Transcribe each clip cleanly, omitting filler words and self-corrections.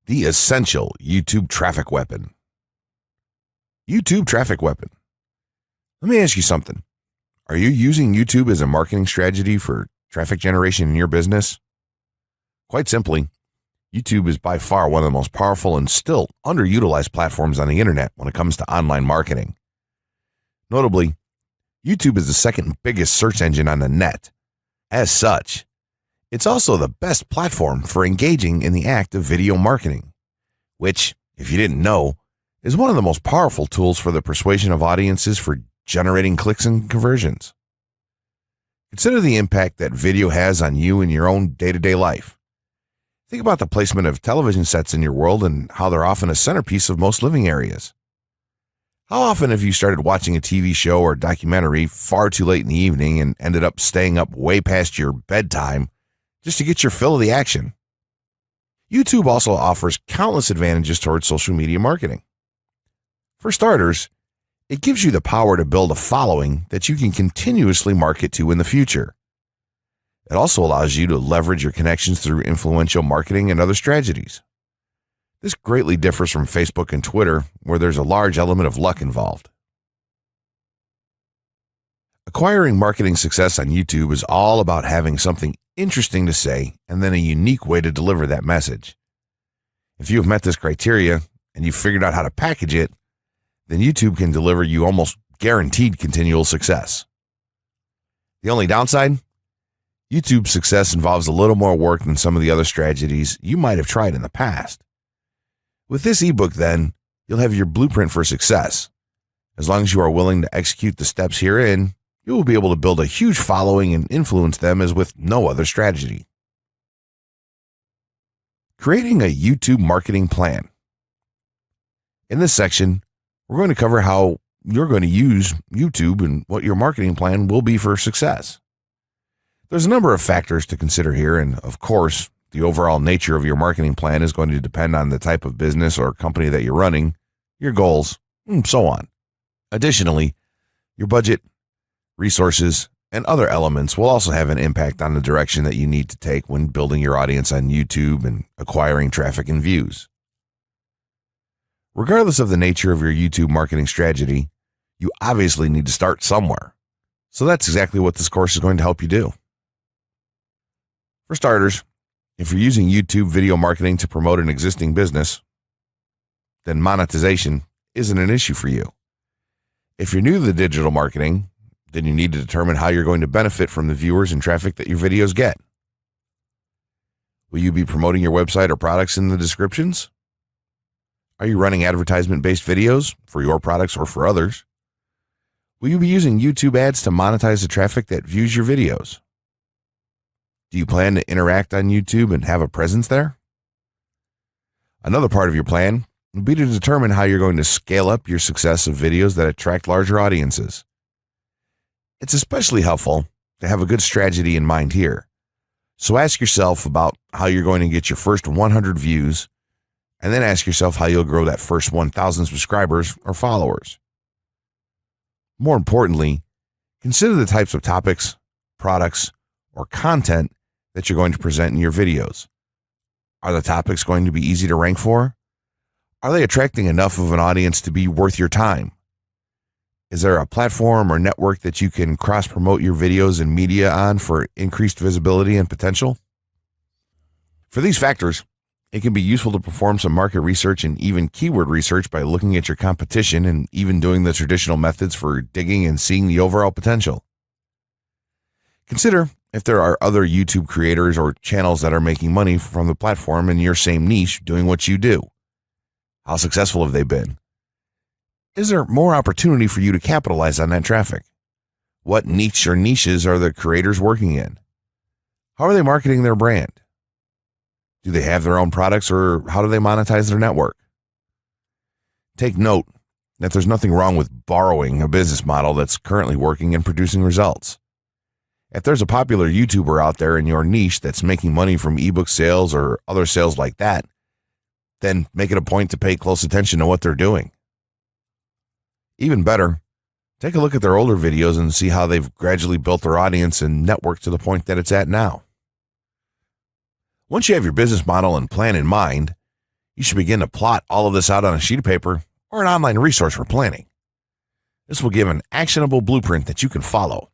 The essential YouTube traffic weapon. YouTube traffic weapon. Let me ask you something. Are you using YouTube as a marketing strategy for traffic generation in your business? Quite simply, YouTube is by far one of the most powerful and still underutilized platforms on the internet when it comes to online marketing. Notably, YouTube is the second biggest search engine on the net. As such, it's also the best platform for engaging in the act of video marketing, which, if you didn't know, is one of the most powerful tools for the persuasion of audiences for generating clicks and conversions. Consider the impact that video has on you in your own day-to-day life. Think about the placement of television sets in your world and how they're often a centerpiece of most living areas. How often have you started watching a TV show or documentary far too late in the evening and ended up staying up way past your bedtime just to get your fill of the action? YouTube also offers countless advantages towards social media marketing. For starters, it gives you the power to build a following that you can continuously market to in the future. It also allows you to leverage your connections through influential marketing and other strategies. This greatly differs from Facebook and Twitter, where there's a large element of luck involved. Acquiring marketing success on YouTube is all about having something interesting to say and then a unique way to deliver that message. If you have met this criteria and you've figured out how to package it, then YouTube can deliver you almost guaranteed continual success. The only downside? YouTube's success involves a little more work than some of the other strategies you might have tried in the past. With this ebook, then, you'll have your blueprint for success. As long as you are willing to execute the steps herein, you will be able to build a huge following and influence them as with no other strategy. Creating a YouTube marketing plan. In this section, we're going to cover how you're going to use YouTube and what your marketing plan will be for success. There's a number of factors to consider here, and of course, the overall nature of your marketing plan is going to depend on the type of business or company that you're running, your goals, and so on. Additionally, your budget, resources, and other elements will also have an impact on the direction that you need to take when building your audience on YouTube and acquiring traffic and views. Regardless of the nature of your YouTube marketing strategy, you obviously need to start somewhere. So that's exactly what this course is going to help you do. For starters, if you're using YouTube video marketing to promote an existing business, then monetization isn't an issue for you. If you're new to the digital marketing, then you need to determine how you're going to benefit from the viewers and traffic that your videos get. Will you be promoting your website or products in the descriptions? Are you running advertisement-based videos for your products or for others? Will you be using YouTube ads to monetize the traffic that views your videos? Do you plan to interact on YouTube and have a presence there? Another part of your plan will be to determine how you're going to scale up your success of videos that attract larger audiences. It's especially helpful to have a good strategy in mind here. So ask yourself about how you're going to get your first 100 views, and then ask yourself how you'll grow that first 1,000 subscribers or followers. More importantly, consider the types of topics, products, or content that you're going to present in your videos. Are the topics going to be easy to rank for? Are they attracting enough of an audience to be worth your time? Is there a platform or network that you can cross-promote your videos and media on for increased visibility and potential? For these factors, it can be useful to perform some market research and even keyword research by looking at your competition and even doing the traditional methods for digging and seeing the overall potential. Consider if there are other YouTube creators or channels that are making money from the platform in your same niche doing what you do. How successful have they been? Is there more opportunity for you to capitalize on that traffic? What niche or niches are the creators working in? How are they marketing their brand? Do they have their own products, or how do they monetize their network? Take note that there's nothing wrong with borrowing a business model that's currently working and producing results. If there's a popular YouTuber out there in your niche that's making money from ebook sales or other sales like that, then make it a point to pay close attention to what they're doing. Even better, take a look at their older videos and see how they've gradually built their audience and network to the point that it's at now. Once you have your business model and plan in mind, You should begin to plot all of this out on a sheet of paper or an online resource for planning. This will give an actionable blueprint that you can follow.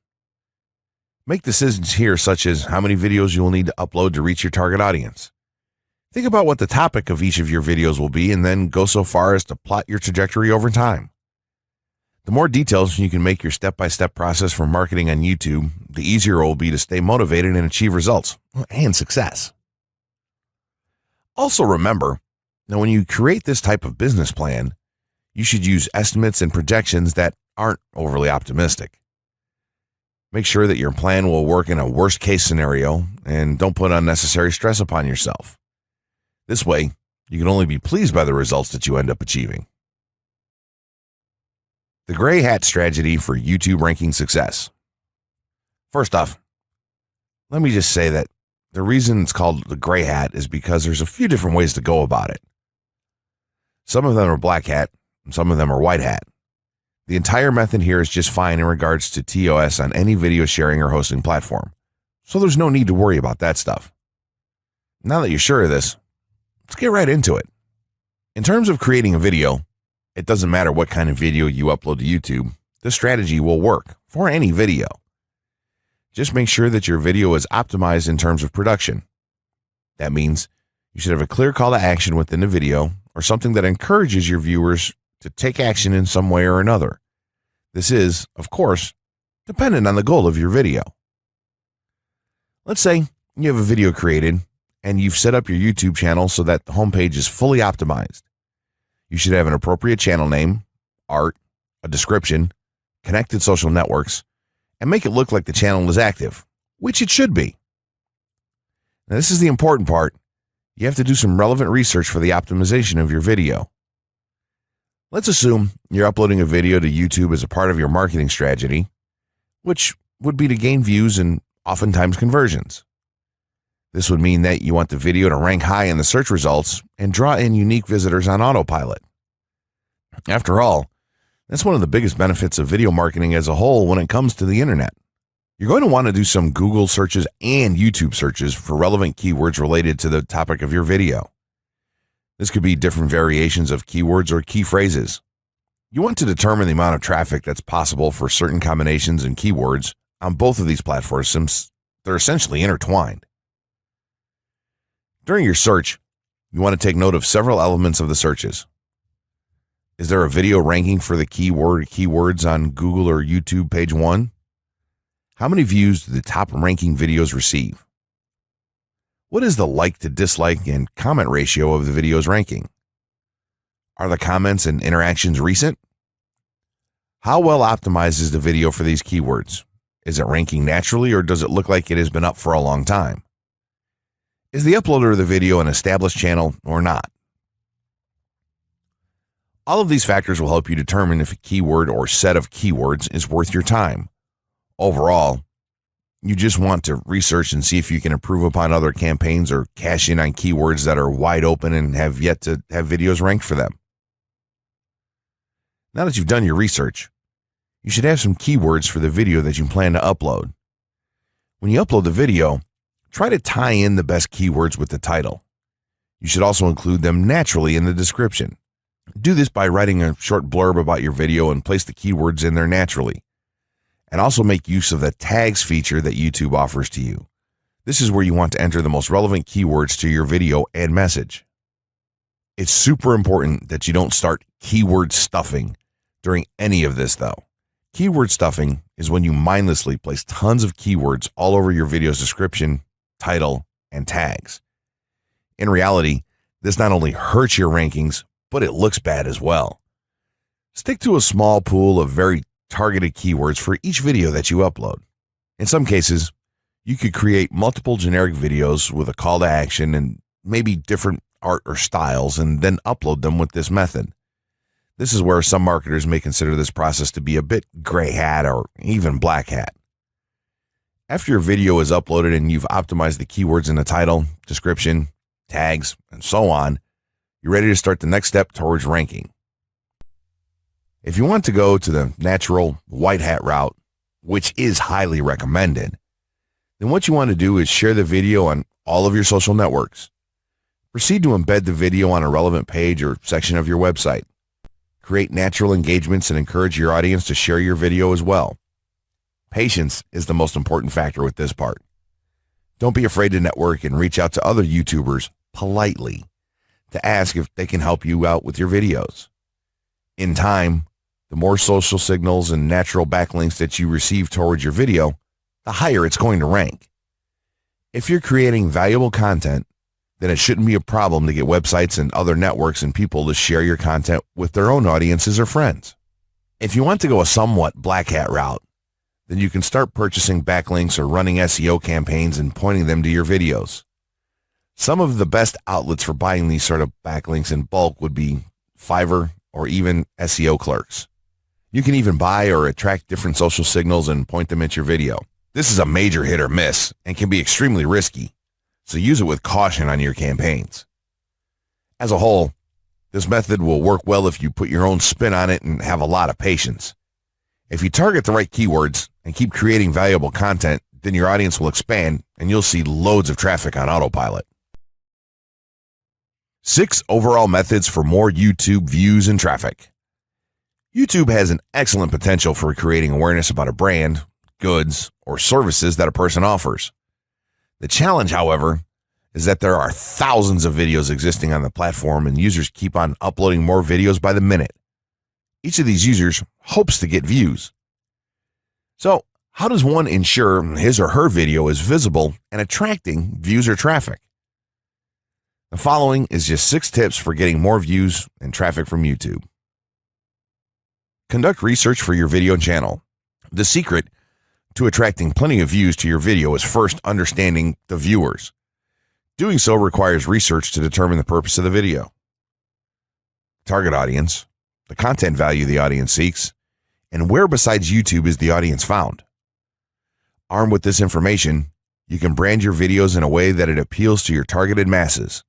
Make decisions here, such as how many videos you will need to upload to reach your target audience. Think about what the topic of each of your videos will be, and then go so far as to plot your trajectory over time. The more details you can make your step-by-step process for marketing on YouTube, the easier it will be to stay motivated and achieve results and success. Also remember, now when you create this type of business plan, you should use estimates and projections that aren't overly optimistic. Make sure that your plan will work in a worst-case scenario and don't put unnecessary stress upon yourself. This way, you can only be pleased by the results that you end up achieving. The gray hat strategy for YouTube ranking success. First off, let me just say that the reason it's called the gray hat is because there's a few different ways to go about it. Some of them are black hat, and some of them are white hat. The entire method here is just fine in regards to TOS on any video sharing or hosting platform, so there's no need to worry about that stuff. Now that you're sure of this, let's get right into it. In terms of creating a video, it doesn't matter what kind of video you upload to YouTube, this strategy will work for any video. Just make sure that your video is optimized in terms of production. That means you should have a clear call to action within the video or something that encourages your viewers to take action in some way or another. This is, of course, dependent on the goal of your video. Let's say you have a video created and you've set up your YouTube channel so that the homepage is fully optimized. You should have an appropriate channel name, art, a description, connected social networks, and make it look like the channel is active, which it should be. Now, this is the important part. You have to do some relevant research for the optimization of your video. Let's assume you're uploading a video to YouTube as a part of your marketing strategy, which would be to gain views and oftentimes conversions. This would mean that you want the video to rank high in the search results and draw in unique visitors on autopilot. After all, that's one of the biggest benefits of video marketing as a whole when it comes to the internet. You're going to want to do some Google searches and YouTube searches for relevant keywords related to the topic of your video. This could be different variations of keywords or key phrases. You want to determine the amount of traffic that's possible for certain combinations and keywords on both of these platforms since they're essentially intertwined. During your search, you want to take note of several elements of the searches. Is there a video ranking for the keyword or keywords on Google or YouTube page 1? How many views do the top ranking videos receive? What is the like to dislike and comment ratio of the video's ranking? Are the comments and interactions recent? How well optimized is the video for these keywords? Is it ranking naturally or does it look like it has been up for a long time? Is the uploader of the video an established channel or not? All of these factors will help you determine if a keyword or set of keywords is worth your time. Overall, you just want to research and see if you can improve upon other campaigns or cash in on keywords that are wide open and have yet to have videos ranked for them. Now that you've done your research, you should have some keywords for the video that you plan to upload. When you upload the video, try to tie in the best keywords with the title. You should also include them naturally in the description. Do this by writing a short blurb about your video and place the keywords in there naturally. And also make use of the tags feature that YouTube offers to you. This is where you want to enter the most relevant keywords to your video and message. It's super important that you don't start keyword stuffing during any of this though. Keyword stuffing is when you mindlessly place tons of keywords all over your video's description, title, and tags. In reality, this not only hurts your rankings, but it looks bad as well. Stick to a small pool of very targeted keywords for each video that you upload. In some cases, you could create multiple generic videos with a call to action and maybe different art or styles and then upload them with this method. This is where some marketers may consider this process to be a bit gray hat or even black hat. After your video is uploaded and you've optimized the keywords in the title, description, tags, and so on, you're ready to start the next step towards ranking. If you want to go to the natural white hat route, which is highly recommended, then what you want to do is share the video on all of your social networks. Proceed to embed the video on a relevant page or section of your website. Create natural engagements and encourage your audience to share your video as well. Patience is the most important factor with this part. Don't be afraid to network and reach out to other YouTubers politely to ask if they can help you out with your videos. In time, the more social signals and natural backlinks that you receive towards your video, the higher it's going to rank. If you're creating valuable content, then it shouldn't be a problem to get websites and other networks and people to share your content with their own audiences or friends. If you want to go a somewhat black hat route, then you can start purchasing backlinks or running SEO campaigns and pointing them to your videos. Some of the best outlets for buying these sort of backlinks in bulk would be Fiverr or even SEO clerks. You can even buy or attract different social signals and point them at your video. This is a major hit or miss and can be extremely risky, so use it with caution on your campaigns. As a whole, this method will work well if you put your own spin on it and have a lot of patience. If you target the right keywords and keep creating valuable content, then your audience will expand and you'll see loads of traffic on autopilot. 6 overall methods for more YouTube views and traffic. YouTube has an excellent potential for creating awareness about a brand, goods, or services that a person offers. The challenge, however, is that there are thousands of videos existing on the platform and users keep on uploading more videos by the minute. Each of these users hopes to get views. So, how does one ensure his or her video is visible and attracting views or traffic? The following is just 6 tips for getting more views and traffic from YouTube. Conduct research for your video channel. The secret to attracting plenty of views to your video is first understanding the viewers. Doing so requires research to determine the purpose of the video, target audience, the content value the audience seeks, and where besides YouTube is the audience found. Armed with this information, you can brand your videos in a way that it appeals to your targeted masses.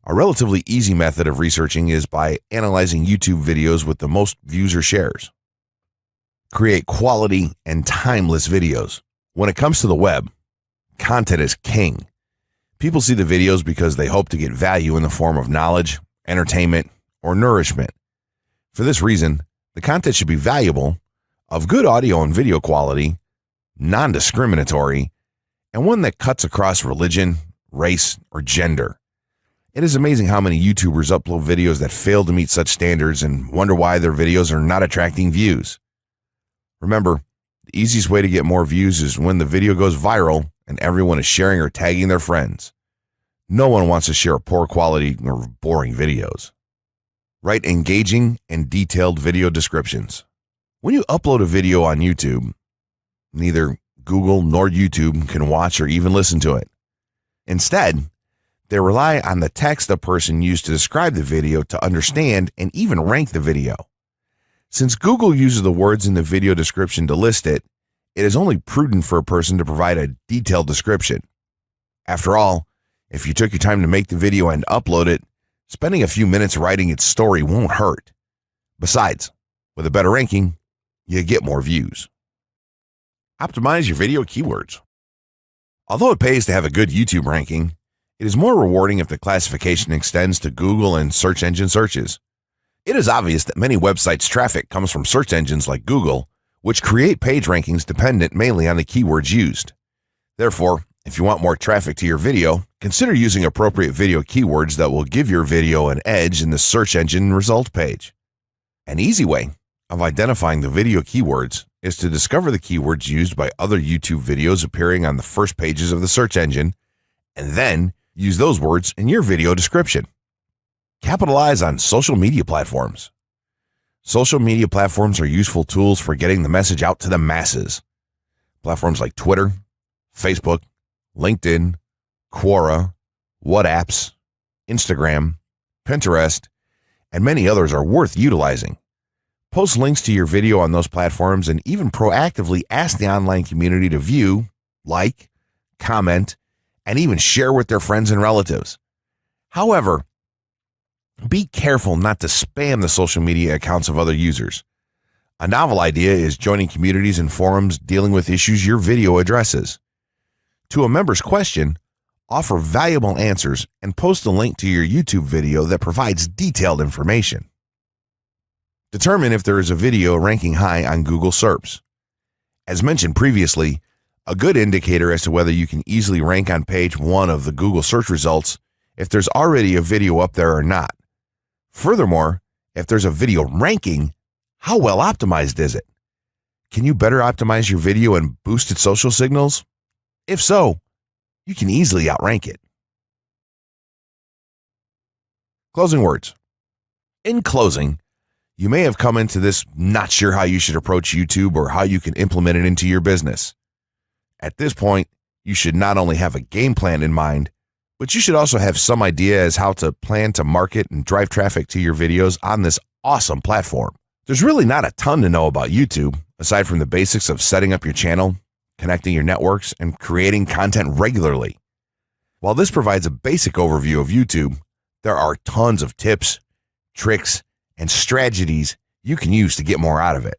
A relatively easy method of researching is by analyzing YouTube videos with the most views or shares. Create quality and timeless videos. When it comes to the web, content is king. People see the videos because they hope to get value in the form of knowledge, entertainment, or nourishment. For this reason, the content should be valuable, of good audio and video quality, non-discriminatory, and one that cuts across religion, race, or gender. It is amazing how many YouTubers upload videos that fail to meet such standards and wonder why their videos are not attracting views. Remember, the easiest way to get more views is when the video goes viral and everyone is sharing or tagging their friends. No one wants to share poor quality or boring videos. Write engaging and detailed video descriptions. When you upload a video on YouTube, neither Google nor YouTube can watch or even listen to it. Instead, they rely on the text a person used to describe the video to understand and even rank the video. Since Google uses the words in the video description to list it, it is only prudent for a person to provide a detailed description. After all, if you took your time to make the video and upload it, spending a few minutes writing its story won't hurt. Besides, with a better ranking, you get more views. Optimize your video keywords. Although it pays to have a good YouTube ranking, it is more rewarding if the classification extends to Google and search engine searches. It is obvious that many websites' traffic comes from search engines like Google, which create page rankings dependent mainly on the keywords used. Therefore, if you want more traffic to your video, consider using appropriate video keywords that will give your video an edge in the search engine result page. An easy way of identifying the video keywords is to discover the keywords used by other YouTube videos appearing on the first pages of the search engine, and then use those words in your video description. Capitalize on social media platforms. Social media platforms are useful tools for getting the message out to the masses. Platforms like Twitter, Facebook, LinkedIn, Quora, WhatsApp, Instagram, Pinterest, and many others are worth utilizing. Post links to your video on those platforms and even proactively ask the online community to view, like, comment, and even share with their friends and relatives. However, be careful not to spam the social media accounts of other users. A novel idea is joining communities and forums dealing with issues your video addresses. To a member's question, offer valuable answers, and post a link to your YouTube video that provides detailed information. Determine if there is a video ranking high on Google SERPs. As mentioned previously, a good indicator as to whether you can easily rank on page 1 of the Google search results if there's already a video up there or not. Furthermore, if there's a video ranking, how well optimized is it? Can you better optimize your video and boost its social signals? If so, you can easily outrank it. Closing words. In closing, you may have come into this not sure how you should approach YouTube or how you can implement it into your business. At this point, you should not only have a game plan in mind, but you should also have some idea as how to plan to market and drive traffic to your videos on this awesome platform. There's really not a ton to know about YouTube, aside from the basics of setting up your channel, connecting your networks, and creating content regularly. While this provides a basic overview of YouTube, there are tons of tips, tricks, and strategies you can use to get more out of it.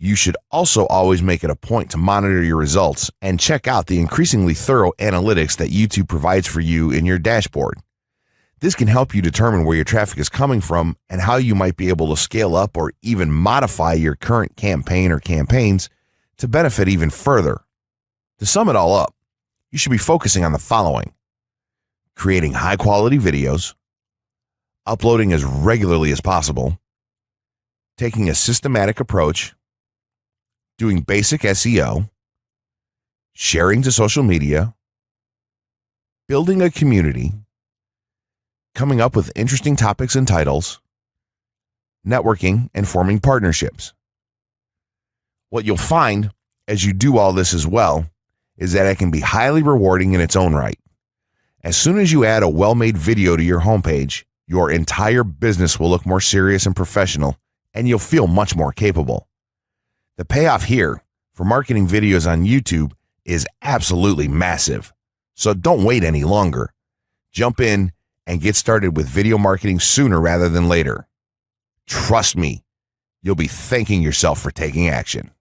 You should also always make it a point to monitor your results and check out the increasingly thorough analytics that YouTube provides for you in your dashboard. This can help you determine where your traffic is coming from and how you might be able to scale up or even modify your current campaign or campaigns to benefit even further. To sum it all up, you should be focusing on the following: creating high-quality videos, uploading as regularly as possible, taking a systematic approach, doing basic SEO, sharing to social media, building a community, coming up with interesting topics and titles, networking, and forming partnerships. What you'll find as you do all this as well is that it can be highly rewarding in its own right. As soon as you add a well-made video to your homepage, your entire business will look more serious and professional, and you'll feel much more capable. The payoff here for marketing videos on YouTube is absolutely massive. So don't wait any longer. Jump in and get started with video marketing sooner rather than later. Trust me, you'll be thanking yourself for taking action.